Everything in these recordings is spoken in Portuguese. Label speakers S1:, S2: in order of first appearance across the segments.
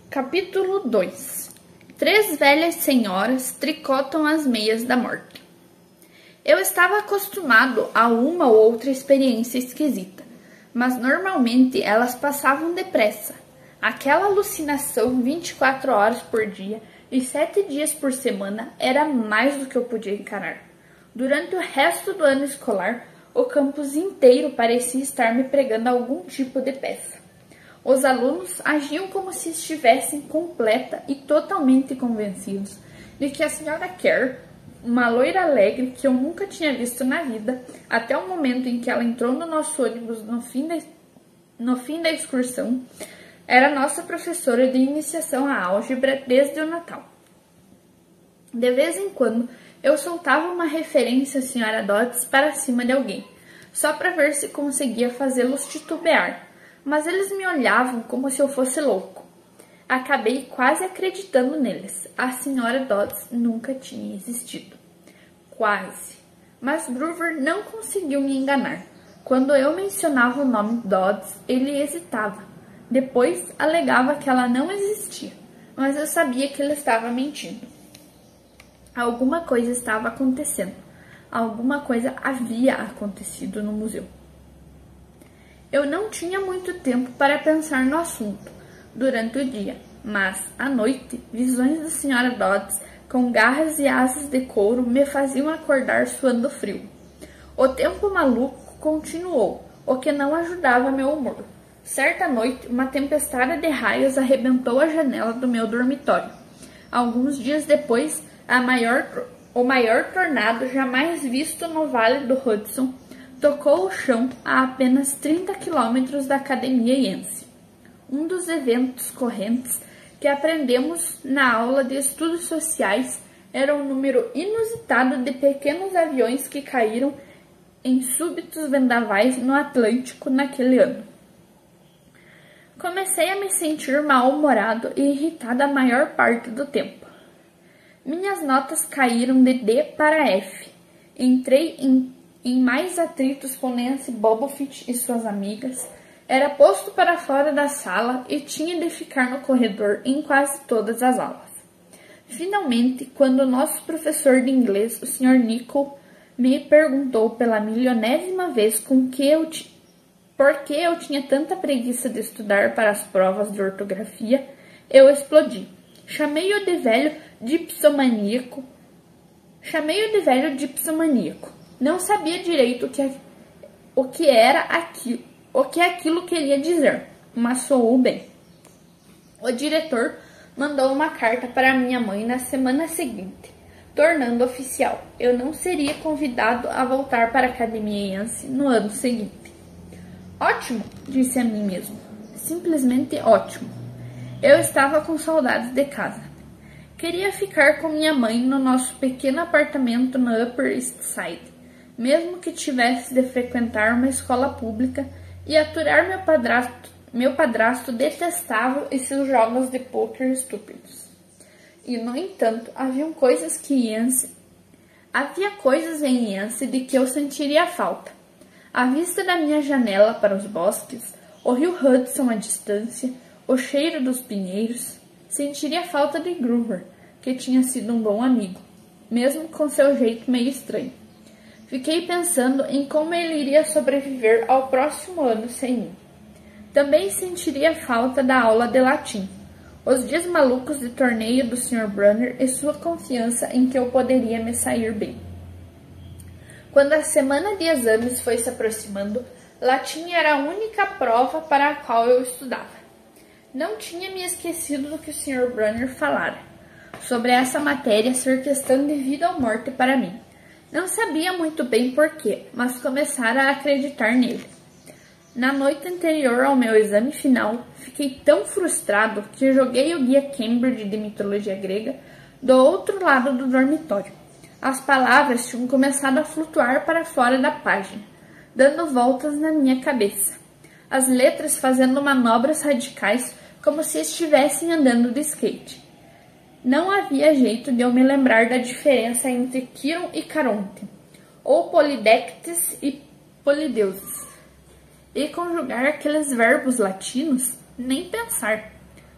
S1: Capítulo 2. Três velhas senhoras tricotam as meias da morte. Eu estava acostumado a uma ou outra experiência esquisita, mas normalmente elas passavam depressa. Aquela alucinação 24 horas por dia e 7 dias por semana era mais do que eu podia encarar. Durante o resto do ano escolar, o campus inteiro parecia estar me pregando algum tipo de peça. Os alunos agiam como se estivessem completa e totalmente convencidos de que a senhora Kerr, uma loira alegre que eu nunca tinha visto na vida, até o momento em que ela entrou no nosso ônibus no fim da excursão, era nossa professora de iniciação à álgebra desde o Natal. De vez em quando, eu soltava uma referência à senhora Dodds para cima de alguém, só para ver se conseguia fazê-los titubear. Mas eles me olhavam como se eu fosse louco. Acabei quase acreditando neles. A senhora Dodds nunca tinha existido. Quase. Mas Groover não conseguiu me enganar. Quando eu mencionava o nome Dodds, ele hesitava. Depois alegava que ela não existia, mas eu sabia que ele estava mentindo. Alguma coisa estava acontecendo. Alguma coisa havia acontecido no museu. Eu não tinha muito tempo para pensar no assunto durante o dia, mas, à noite, visões da senhora Dodds com garras e asas de couro me faziam acordar suando frio. O tempo maluco continuou, o que não ajudava meu humor. Certa noite, uma tempestade de raios arrebentou a janela do meu dormitório. Alguns dias depois, o maior tornado jamais visto no Vale do Hudson tocou o chão a apenas 30 quilômetros da Academia Yancey. Um dos eventos correntes que aprendemos na aula de estudos sociais era o número inusitado de pequenos aviões que caíram em súbitos vendavais no Atlântico naquele ano. Comecei a me sentir mal-humorado e irritado a maior parte do tempo. Minhas notas caíram de D para F. Entrei em mais atritos com Nancy Bobofit e suas amigas, era posto para fora da sala e tinha de ficar no corredor em quase todas as aulas. Finalmente, quando o nosso professor de inglês, o Sr. Nicol, me perguntou pela milionésima vez por que eu tinha tanta preguiça de estudar para as provas de ortografia, eu explodi. Chamei-o de velho dipsomaníaco. Não sabia direito o que aquilo queria dizer, mas soou bem. O diretor mandou uma carta para minha mãe na semana seguinte, tornando oficial. Eu não seria convidado a voltar para a Academia Yancey no ano seguinte. Ótimo, disse a mim mesmo. Simplesmente ótimo. Eu estava com saudades de casa. Queria ficar com minha mãe no nosso pequeno apartamento no Upper East Side, mesmo que tivesse de frequentar uma escola pública e aturar meu padrasto detestável e seus jogos de pôquer estúpidos. E, no entanto, havia coisas em Yancey de que eu sentiria falta. A vista da minha janela para os bosques, o rio Hudson à distância, o cheiro dos pinheiros. Sentiria falta de Groover, que tinha sido um bom amigo, mesmo com seu jeito meio estranho. Fiquei pensando em como ele iria sobreviver ao próximo ano sem mim. Também sentiria falta da aula de latim, os dias malucos de torneio do Sr. Brunner e sua confiança em que eu poderia me sair bem. Quando a semana de exames foi se aproximando, latim era a única prova para a qual eu estudava. Não tinha me esquecido do que o Sr. Brunner falara sobre essa matéria ser questão de vida ou morte para mim. Não sabia muito bem porquê, mas começara a acreditar nele. Na noite anterior ao meu exame final, fiquei tão frustrado que joguei o guia Cambridge de mitologia grega do outro lado do dormitório. As palavras tinham começado a flutuar para fora da página, dando voltas na minha cabeça. As letras fazendo manobras radicais como se estivessem andando de skate. Não havia jeito de eu me lembrar da diferença entre Quiron e Caronte, ou Polidectes e Polideuses, e conjugar aqueles verbos latinos, nem pensar.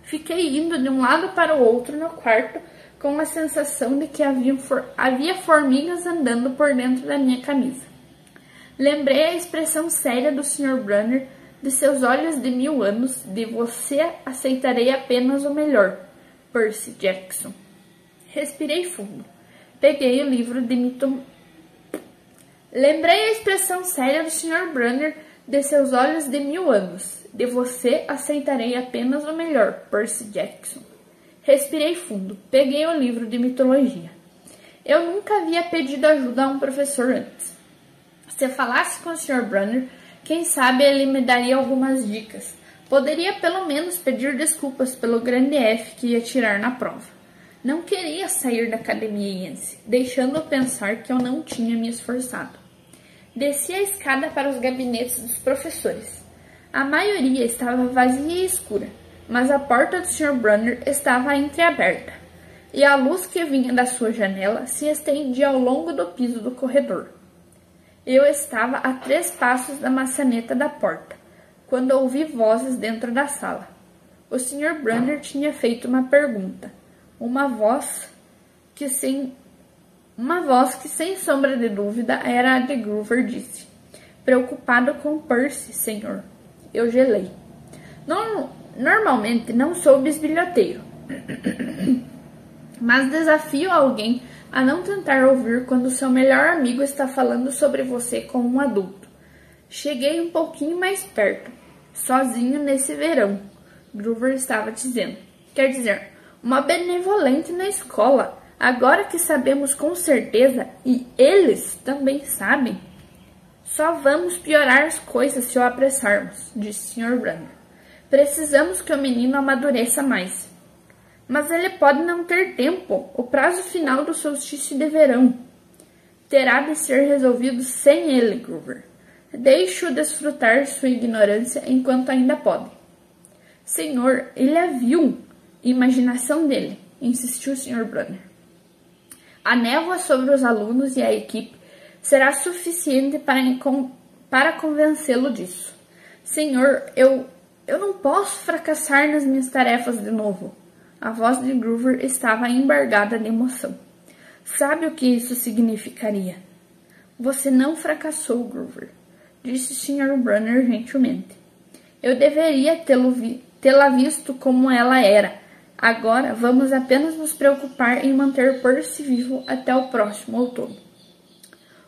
S1: Fiquei indo de um lado para o outro no quarto com a sensação de que havia formigas andando por dentro da minha camisa. Lembrei a expressão séria do Sr. Brunner, de seus olhos de 1000 anos, de você aceitarei apenas o melhor, Percy Jackson. Respirei fundo. Peguei o livro de mitologia. Lembrei a expressão séria do Sr. Brunner, de seus olhos de 1000 anos, de você aceitarei apenas o melhor, Percy Jackson. Respirei fundo. Peguei o livro de mitologia. Eu nunca havia pedido ajuda a um professor antes. Se eu falasse com o Sr. Brunner, quem sabe ele me daria algumas dicas. Poderia pelo menos pedir desculpas pelo grande F que ia tirar na prova. Não queria sair da academia Yancey, deixando-o pensar que eu não tinha me esforçado. Desci a escada para os gabinetes dos professores. A maioria estava vazia e escura, mas a porta do Sr. Brunner estava entreaberta, e a luz que vinha da sua janela se estendia ao longo do piso do corredor. Eu estava a 3 passos da maçaneta da porta, quando ouvi vozes dentro da sala. O Sr. Brunner tinha feito uma pergunta. Uma voz que, sem sombra de dúvida, era a de Groover, disse. Preocupado com Percy, senhor. Eu gelei. Normalmente não sou bisbilhoteiro, mas desafio alguém a não tentar ouvir quando seu melhor amigo está falando sobre você com um adulto. Cheguei um pouquinho mais perto, sozinho nesse verão, Groover estava dizendo. Quer dizer, uma benevolente na escola, agora que sabemos com certeza, e eles também sabem. Só vamos piorar as coisas se o apressarmos, disse Sr. Brunner. Precisamos que o menino amadureça mais. Mas ele pode não ter tempo. O prazo final do solstício de verão terá de ser resolvido sem ele, Groover. Deixe-o desfrutar sua ignorância enquanto ainda pode. Senhor, ele a viu. Imaginação dele, insistiu o Sr. Brunner. A névoa sobre os alunos e a equipe será suficiente para convencê-lo disso. Senhor, eu não posso fracassar nas minhas tarefas de novo. A voz de Groover estava embargada de emoção. Sabe o que isso significaria? Você não fracassou, Groover, disse Sr. Brunner gentilmente. Eu deveria tê-la visto como ela era. Agora vamos apenas nos preocupar em manter Percy vivo até o próximo outono.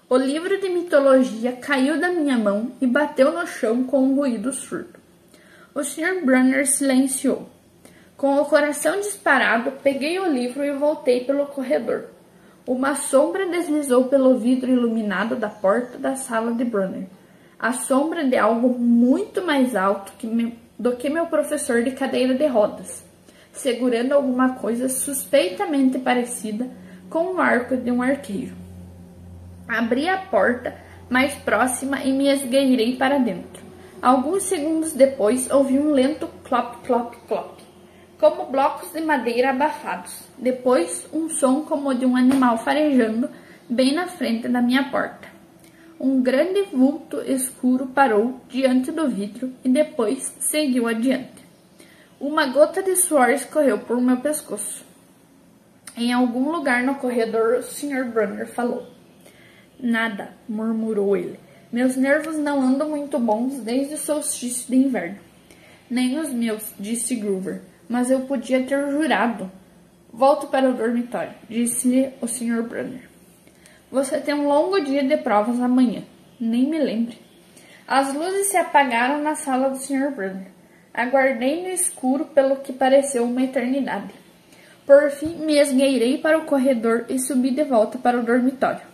S1: O livro de mitologia caiu da minha mão e bateu no chão com um ruído surdo. O Sr. Brunner silenciou. Com o coração disparado, peguei o livro e voltei pelo corredor. Uma sombra deslizou pelo vidro iluminado da porta da sala de Brunner. A sombra de algo muito mais alto do que meu professor de cadeira de rodas, segurando alguma coisa suspeitamente parecida com o arco de um arqueiro. Abri a porta mais próxima e me esgueirei para dentro. Alguns segundos depois, ouvi um lento clop, clop, clop, como blocos de madeira abafados. Depois, um som como o de um animal farejando bem na frente da minha porta. Um grande vulto escuro parou diante do vidro e depois seguiu adiante. Uma gota de suor escorreu por meu pescoço. Em algum lugar no corredor, o Sr. Brunner falou. Nada, murmurou ele. Meus nervos não andam muito bons desde o solstício de inverno. Nem os meus, disse Groover, mas eu podia ter jurado. Volto para o dormitório, disse-lhe o Sr. Brunner. Você tem um longo dia de provas amanhã. Nem me lembre. As luzes se apagaram na sala do Sr. Brunner. Aguardei no escuro pelo que pareceu uma eternidade. Por fim, me esgueirei para o corredor e subi de volta para o dormitório.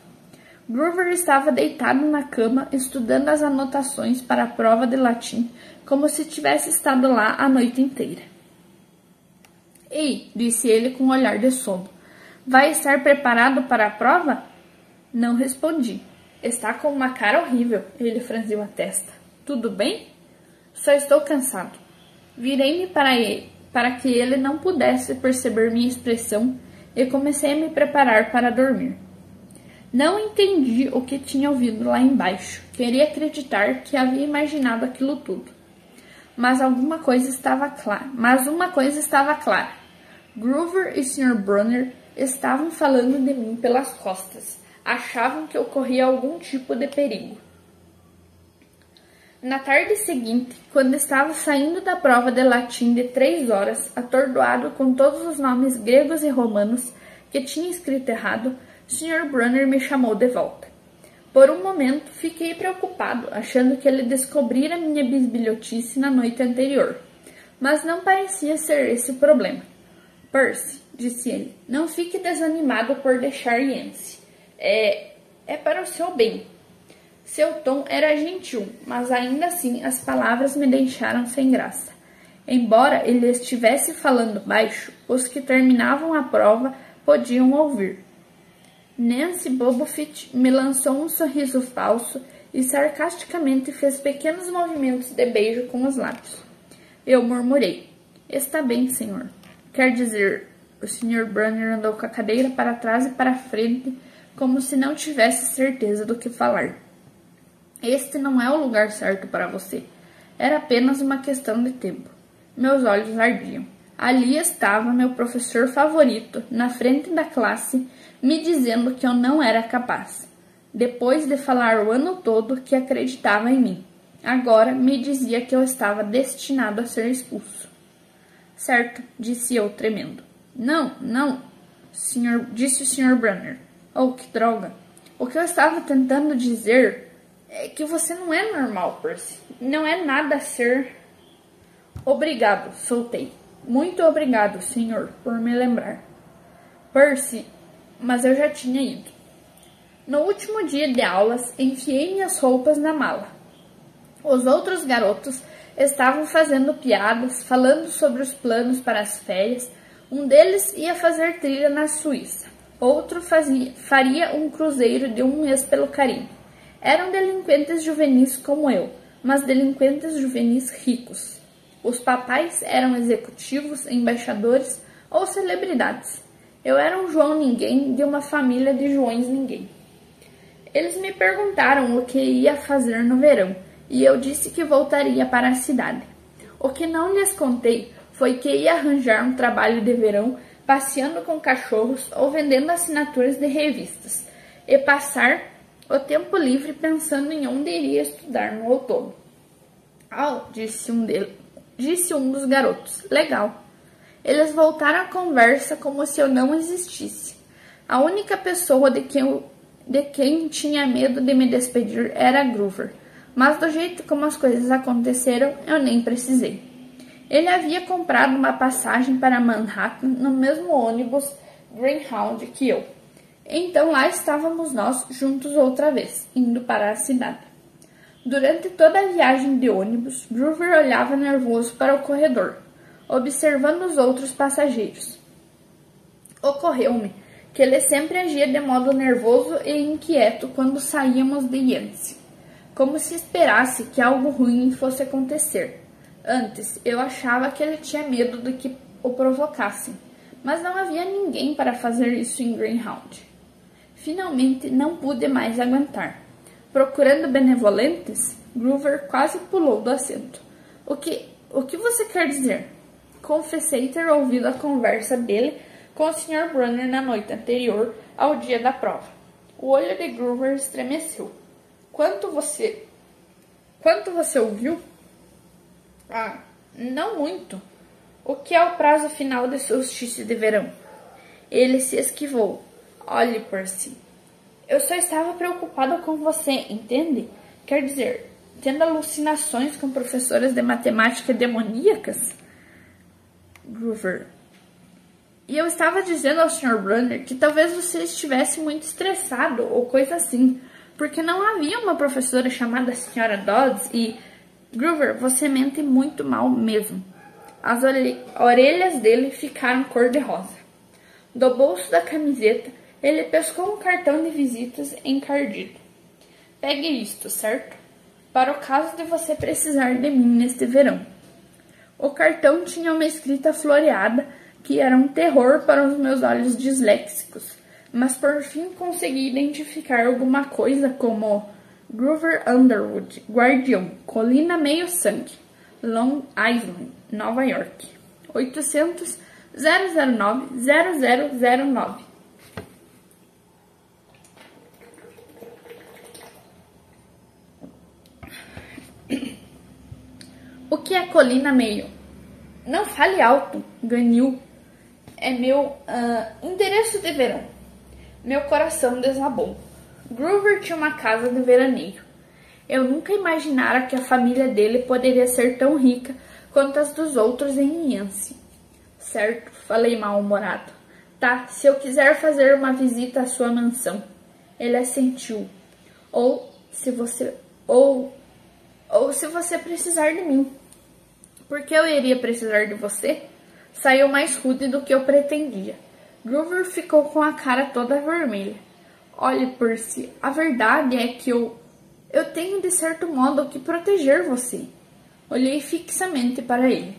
S1: Groover estava deitado na cama, estudando as anotações para a prova de latim, como se tivesse estado lá a noite inteira. Ei, disse ele com um olhar de sono. Vai estar preparado para a prova? Não respondi. Está com uma cara horrível, ele franziu a testa. Tudo bem? Só estou cansado. Virei-me para que ele não pudesse perceber minha expressão e comecei a me preparar para dormir. Não entendi o que tinha ouvido lá embaixo. Queria acreditar que havia imaginado aquilo tudo. Mas uma coisa estava clara. Groover e Sr. Brunner estavam falando de mim pelas costas. Achavam que eu corria algum tipo de perigo. Na tarde seguinte, quando estava saindo da prova de latim de 3 horas, atordoado com todos os nomes gregos e romanos que tinha escrito errado, Sr. Brunner me chamou de volta. Por um momento, fiquei preocupado, achando que ele descobrira minha bisbilhotice na noite anterior. Mas não parecia ser esse o problema. Percy, disse ele, não fique desanimado por deixar Yancy. É para o seu bem. Seu tom era gentil, mas ainda assim as palavras me deixaram sem graça. Embora ele estivesse falando baixo, os que terminavam a prova podiam ouvir. Nancy Bobofit me lançou um sorriso falso e sarcasticamente fez pequenos movimentos de beijo com os lábios. Eu murmurei. Está bem, senhor. Quer dizer, o Sr. Brunner andou com a cadeira para trás e para frente, como se não tivesse certeza do que falar. Este não é o lugar certo para você. Era apenas uma questão de tempo. Meus olhos ardiam. Ali estava meu professor favorito, na frente da classe, me dizendo que eu não era capaz. Depois de falar o ano todo que acreditava em mim, agora me dizia que eu estava destinado a ser expulso. Certo, disse eu, tremendo. Não, senhor, disse o Sr. Brunner. Oh, que droga. O que eu estava tentando dizer é que você não é normal, Percy. Não é nada a ser... Obrigado, soltei. Muito obrigado, senhor, por me lembrar. Percy, mas eu já tinha ido. No último dia de aulas, enfiei minhas roupas na mala. Os outros garotos estavam fazendo piadas, falando sobre os planos para as férias. Um deles ia fazer trilha na Suíça. Outro faria um cruzeiro de um mês pelo Caribe. Eram delinquentes juvenis como eu, mas delinquentes juvenis ricos. Os papais eram executivos, embaixadores ou celebridades. Eu era um João Ninguém de uma família de Joões Ninguém. Eles me perguntaram o que ia fazer no verão, e eu disse que voltaria para a cidade. O que não lhes contei foi que ia arranjar um trabalho de verão passeando com cachorros ou vendendo assinaturas de revistas, e passar o tempo livre pensando em onde iria estudar no outono. Disse um dos garotos. Legal. Eles voltaram a conversa como se eu não existisse. A única pessoa de quem tinha medo de me despedir era Groover, mas do jeito como as coisas aconteceram, eu nem precisei. Ele havia comprado uma passagem para Manhattan no mesmo ônibus Greyhound que eu. Então lá estávamos nós juntos outra vez, indo para a cidade. Durante toda a viagem de ônibus, Groover olhava nervoso para o corredor, observando os outros passageiros. Ocorreu-me que ele sempre agia de modo nervoso e inquieto quando saíamos de Yancy, como se esperasse que algo ruim fosse acontecer. Antes, eu achava que ele tinha medo de que o provocassem, mas não havia ninguém para fazer isso em Greyhound. Finalmente, não pude mais aguentar. Procurando benevolentes, Groover quase pulou do assento. O que você quer dizer? Confessei ter ouvido a conversa dele com o Sr. Brunner na noite anterior ao dia da prova. O olho de Groover estremeceu. Quanto você ouviu? Não muito. O que é o prazo final de solstício de verão? Ele se esquivou. Olhe, Percy. Eu só estava preocupada com você, entende? Quer dizer, tendo alucinações com professoras de matemática demoníacas? Groover. E eu estava dizendo ao Sr. Brunner que talvez você estivesse muito estressado ou coisa assim, porque não havia uma professora chamada Sra. Dodds e... Groover, você mente muito mal mesmo. As orelhas dele ficaram cor-de-rosa. Do bolso da camiseta, ele pescou um cartão de visitas encardido. Pegue isto, certo? Para o caso de você precisar de mim neste verão. O cartão tinha uma escrita floreada que era um terror para os meus olhos disléxicos, mas por fim consegui identificar alguma coisa como Groover Underwood, guardião, colina meio sangue. Long Island, Nova York. 800-009-0009. O que é colina meio? Não fale alto, ganhou. É meu endereço de verão. Meu coração desabou. Groover tinha uma casa de veraneio. Eu nunca imaginara que a família dele poderia ser tão rica quanto as dos outros em Yancey. Certo, falei mal-humorado. Tá, se eu quiser fazer uma visita à sua mansão. Ele assentiu. Ou se você precisar de mim. Por que eu iria precisar de você? Saiu mais rude do que eu pretendia. Groover ficou com a cara toda vermelha. Olhe, Percy, a verdade é que eu tenho de certo modo que proteger você. Olhei fixamente para ele.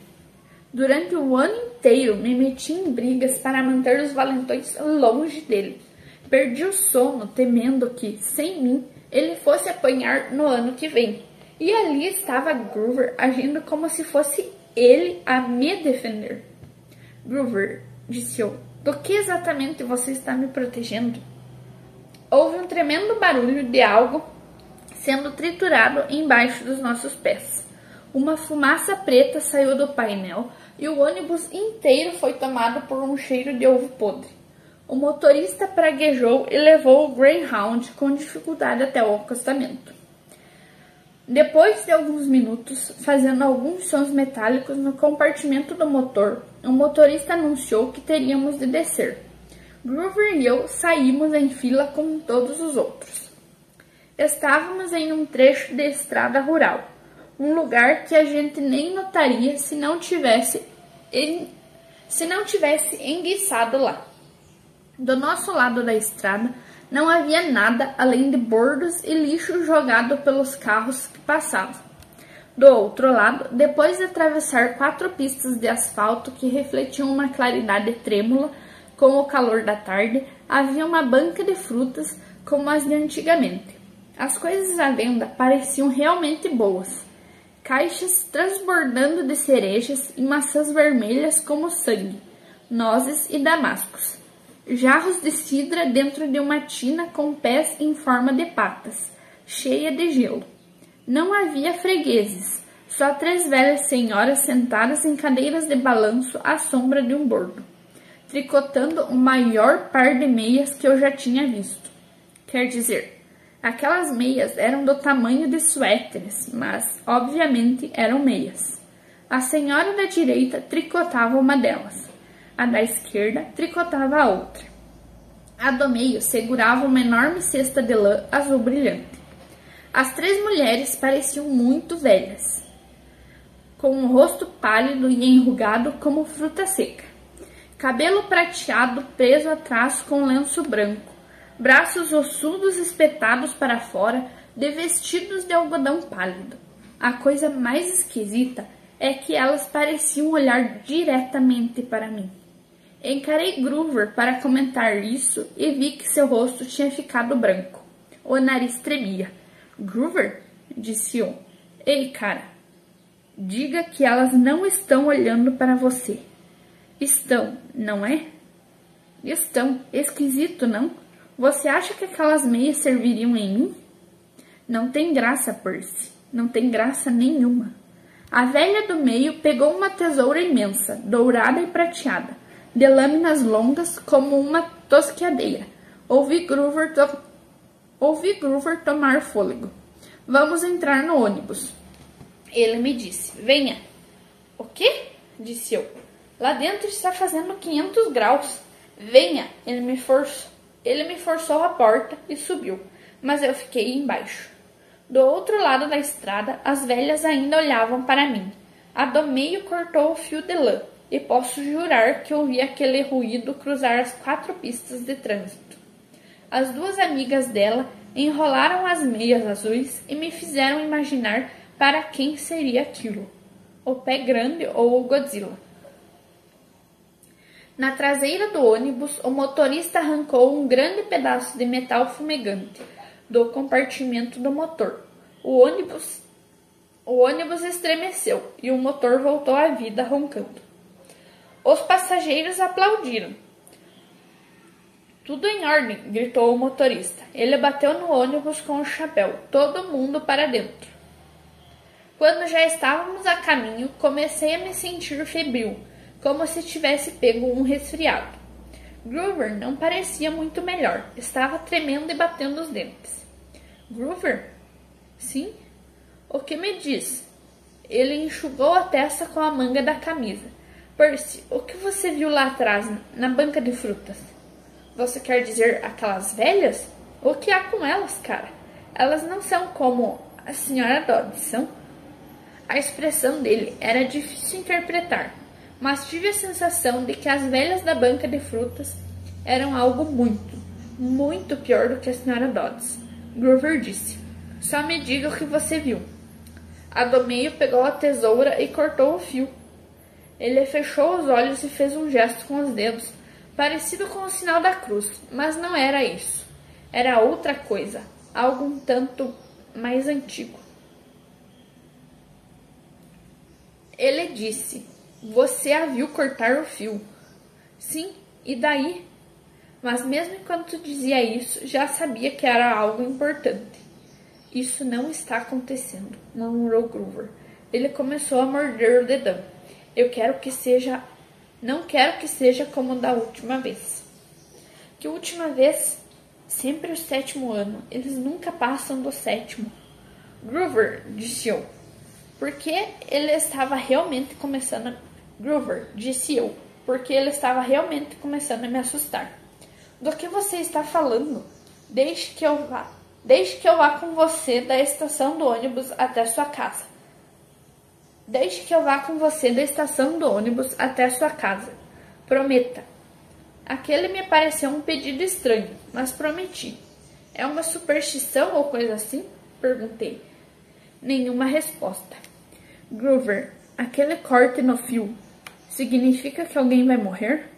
S1: Durante o ano inteiro me meti em brigas para manter os valentões longe dele. Perdi o sono temendo que, sem mim, ele fosse apanhar no ano que vem. E ali estava Groover agindo como se fosse ele a me defender. Groover, disse eu, do que exatamente você está me protegendo? Houve um tremendo barulho de algo sendo triturado embaixo dos nossos pés. Uma fumaça preta saiu do painel e o ônibus inteiro foi tomado por um cheiro de ovo podre. O motorista praguejou e levou o Greyhound com dificuldade até o acostamento. Depois de alguns minutos, fazendo alguns sons metálicos no compartimento do motor, o motorista anunciou que teríamos de descer. Groover e eu saímos em fila com todos os outros. Estávamos em um trecho de estrada rural, um lugar que a gente nem notaria se não tivesse enguiçado lá. Do nosso lado da estrada não havia nada além de bordos e lixo jogado pelos carros que passavam. Do outro lado, depois de atravessar 4 pistas de asfalto que refletiam uma claridade trêmula com o calor da tarde, havia uma banca de frutas como as de antigamente. As coisas à venda pareciam realmente boas. Caixas transbordando de cerejas e maçãs vermelhas como sangue, nozes e damascos. Jarros de cidra dentro de uma tina com pés em forma de patas, cheia de gelo. Não havia fregueses, só 3 velhas senhoras sentadas em cadeiras de balanço à sombra de um bordo, tricotando o maior par de meias que eu já tinha visto. Quer dizer, aquelas meias eram do tamanho de suéteres, mas, obviamente, eram meias. A senhora da direita tricotava uma delas. A da esquerda tricotava a outra. A do meio segurava uma enorme cesta de lã azul brilhante. As 3 mulheres pareciam muito velhas, com um rosto pálido e enrugado como fruta seca. Cabelo prateado preso atrás com lenço branco. Braços ossudos espetados para fora de vestidos de algodão pálido. A coisa mais esquisita é que elas pareciam olhar diretamente para mim. Encarei Groover para comentar isso e vi que seu rosto tinha ficado branco. O nariz tremia. Groover, disse eu. Ei, cara, diga que elas não estão olhando para você. Estão, não é? Estão. Esquisito, não? Você acha que aquelas meias serviriam em mim? Não tem graça, Percy. Não tem graça nenhuma. A velha do meio pegou uma tesoura imensa, dourada e prateada, de lâminas longas como uma tosquiadeira. Ouvi Groover tomar fôlego. Vamos entrar no ônibus. Ele me disse, venha. O quê? Disse eu. Lá dentro está fazendo 500 graus. Venha. Ele me forçou a porta e subiu, mas eu fiquei embaixo. Do outro lado da estrada, as velhas ainda olhavam para mim. A do meio cortou o fio de lã, e posso jurar que ouvi aquele ruído cruzar as 4 pistas de trânsito. As 2 amigas dela enrolaram as meias azuis e me fizeram imaginar para quem seria aquilo, o Pé Grande ou o Godzilla. Na traseira do ônibus, o motorista arrancou um grande pedaço de metal fumegante do compartimento do motor. O O ônibus estremeceu e o motor voltou à vida roncando. Os passageiros aplaudiram. Tudo em ordem, gritou o motorista. Ele bateu no ônibus com o chapéu. Todo mundo para dentro. Quando já estávamos a caminho, comecei a me sentir febril, como se tivesse pego um resfriado. Groover não parecia muito melhor. Estava tremendo e batendo os dentes. Groover? Sim? O que me diz? Ele enxugou a testa com a manga da camisa. Percy, o que você viu lá atrás, na banca de frutas? Você quer dizer aquelas velhas? O que há com elas, cara? Elas não são como a senhora Dodds, são? A expressão dele era difícil de interpretar, mas tive a sensação de que as velhas da banca de frutas eram algo muito, muito pior do que a senhora Dodds. Groover disse. Só me diga o que você viu. A do meio pegou a tesoura e cortou o fio. Ele fechou os olhos e fez um gesto com os dedos, parecido com o sinal da cruz, mas não era isso. Era outra coisa, algo um tanto mais antigo. Ele disse, você a viu cortar o fio. Sim, e daí? Mas mesmo enquanto dizia isso, já sabia que era algo importante. Isso não está acontecendo, murmurou Groover. Ele começou a morder o dedão. Não quero que seja como da última vez. Que última vez? Sempre o 7º ano. Eles nunca passam do 7º. Groover, disse eu. Porque ele estava realmente começando a me assustar. Do que você está falando? Deixe que eu vá com você da estação do ônibus até sua casa. Prometa. Aquele me pareceu um pedido estranho, mas prometi. É uma superstição ou coisa assim? Perguntei. Nenhuma resposta. Groover, aquele corte no fio significa que alguém vai morrer?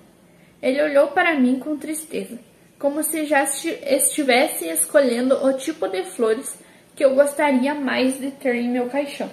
S1: Ele olhou para mim com tristeza, como se já estivesse escolhendo o tipo de flores que eu gostaria mais de ter em meu caixão.